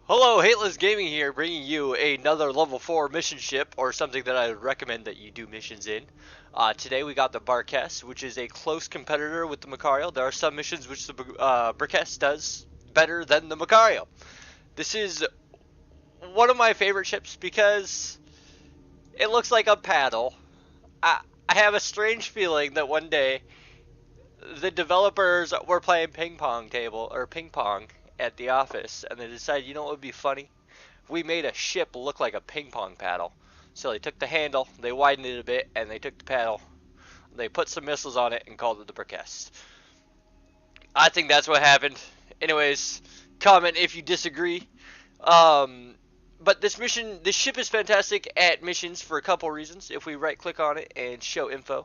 Hello, Hateless Gaming here, bringing you another level 4 mission ship, or something that I would recommend that you do missions in. Today we got the Bharghest, which is a close competitor with the Macario. There are some missions which the Bharghest does better than the Macario. This is one of my favorite ships because it looks like a paddle. I, I have a strange feeling that one day the developers were playing ping pong at the office, and they decided, you know what would be funny? We made a ship look like a ping pong paddle. So they took the handle, they widened it a bit, and they took the paddle, they put some missiles on it, and called it the Bharghest. I think that's what happened. Anyways, comment if you disagree. Um, but this ship is fantastic at missions for a couple reasons. If we right click on it and show info,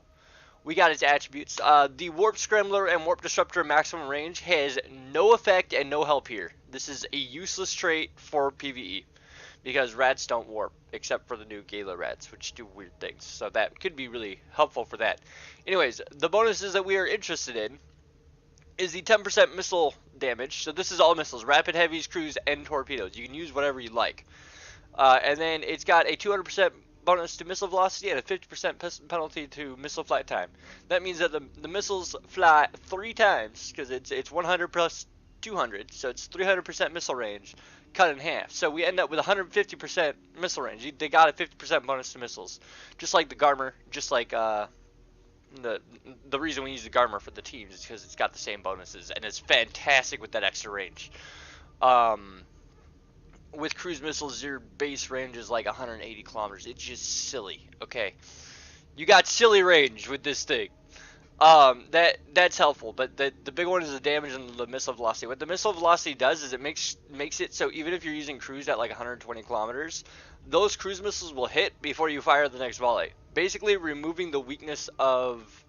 we got its attributes. The Warp Scrambler and Warp Disruptor maximum range has no effect and no help here. This is a useless trait for PvE because rats don't warp, except for the new Gala rats, which do weird things. So that could be really helpful for that. Anyways, the bonuses that we are interested in is the 10% missile damage. So this is all missiles, rapid heavies, cruise, and torpedoes. You can use whatever you like. And then it's got a 200% bonus to missile velocity and a 50% penalty to missile flight time. That means that the missiles fly 3 times, because it's 100 plus 200, so it's 300% missile range cut in half. So we end up with 150% missile range. They got a 50% bonus to missiles, just like the Garmer, just like the reason we use the Garmer for the teams is because it's got the same bonuses, and it's fantastic with that extra range. With cruise missiles, your base range is like 180 kilometers. It's just silly. Okay, you got silly range with this thing. That's helpful, but the big one is the damage and the missile velocity. What the missile velocity does is it makes it so even if you're using cruise at like 120 kilometers, those cruise missiles will hit before you fire the next volley. Basically, removing the weakness of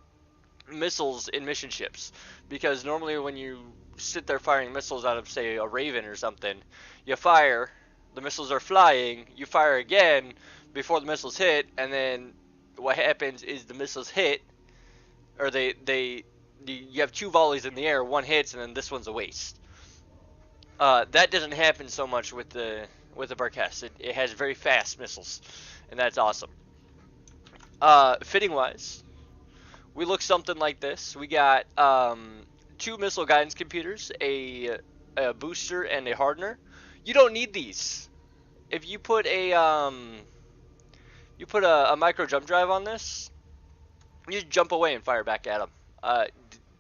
missiles in mission ships, because normally when you sit there firing missiles out of, say, a Raven or something, you fire, the missiles are flying, you fire again before the missiles hit, and then what happens is the missiles hit, or you have 2 volleys in the air, one hits, and then this one's a waste. That doesn't happen so much with the Bharghest. It has very fast missiles, and that's awesome. Fitting wise, we look something like this. We got 2 missile guidance computers, a booster, and a hardener. You don't need these. If you put a micro jump drive on this, you just jump away and fire back at them.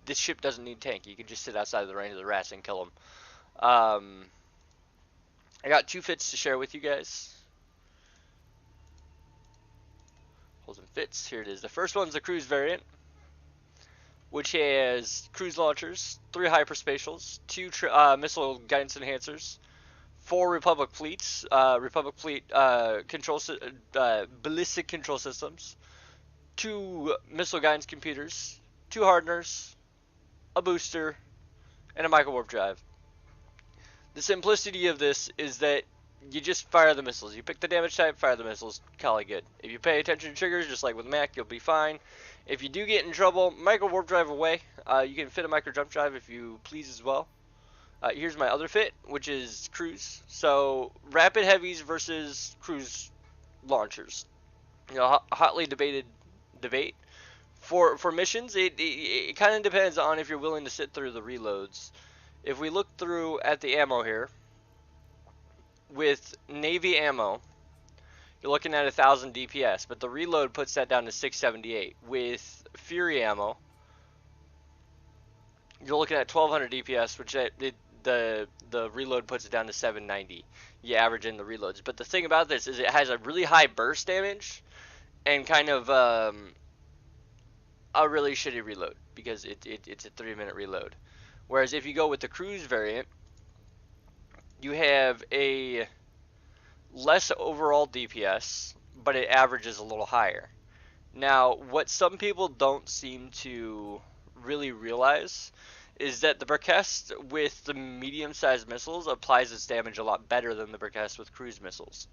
This ship doesn't need tank. You can just sit outside of the range of the rats and kill them. I got 2 fits to share with you guys. Holes and fits. Here it is. The first one's the cruise variant, which has cruise launchers, 3 hyperspatials, 2 missile guidance enhancers, 4 Republic fleets, ballistic control systems, 2 missile guidance computers, 2 hardeners, a booster, and a micro warp drive. The simplicity of this is that you just fire the missiles. You pick the damage type, fire the missiles, call it good. If you pay attention to triggers, just like with Mac, you'll be fine. If you do get in trouble, micro warp drive away. You can fit a micro jump drive if you please as well. Here's my other fit, which is cruise. So rapid heavies versus cruise launchers. You know, hotly debated debate. For missions, it kind of depends on if you're willing to sit through the reloads. If we look through at the ammo here, with Navy ammo, you're looking at 1,000 DPS, but the reload puts that down to 678. With Fury ammo, you're looking at 1,200 DPS, which the reload puts it down to 790. You average in the reloads. But the thing about this is it has a really high burst damage and kind of a really shitty reload because it's a 3-minute reload. Whereas if you go with the cruise variant, you have a less overall DPS, but it averages a little higher. Now, what some people don't seem to really realize is that the Bharghest with the medium-sized missiles applies its damage a lot better than the Bharghest with cruise missiles.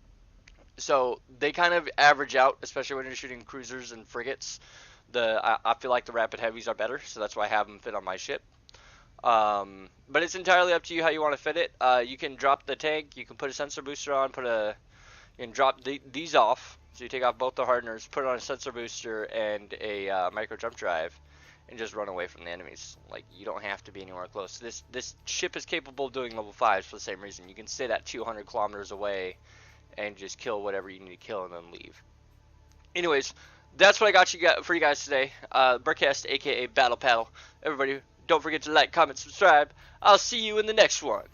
So they kind of average out, especially when you're shooting cruisers and frigates. I feel like the rapid heavies are better, so that's why I have them fit on my ship. But it's entirely up to you how you want to fit it. You can drop the tank, you can put a sensor booster on, you can drop these off. So you take off both the hardeners, put on a sensor booster and a micro jump drive, and just run away from the enemies. Like, you don't have to be anywhere close. This ship is capable of doing level 5s for the same reason. You can sit at 200 kilometers away and just kill whatever you need to kill and then leave. Anyways, that's what I got for you guys today. Bharghest, aka Battle Paddle. Everybody, don't forget to like, comment, subscribe. I'll see you in the next one.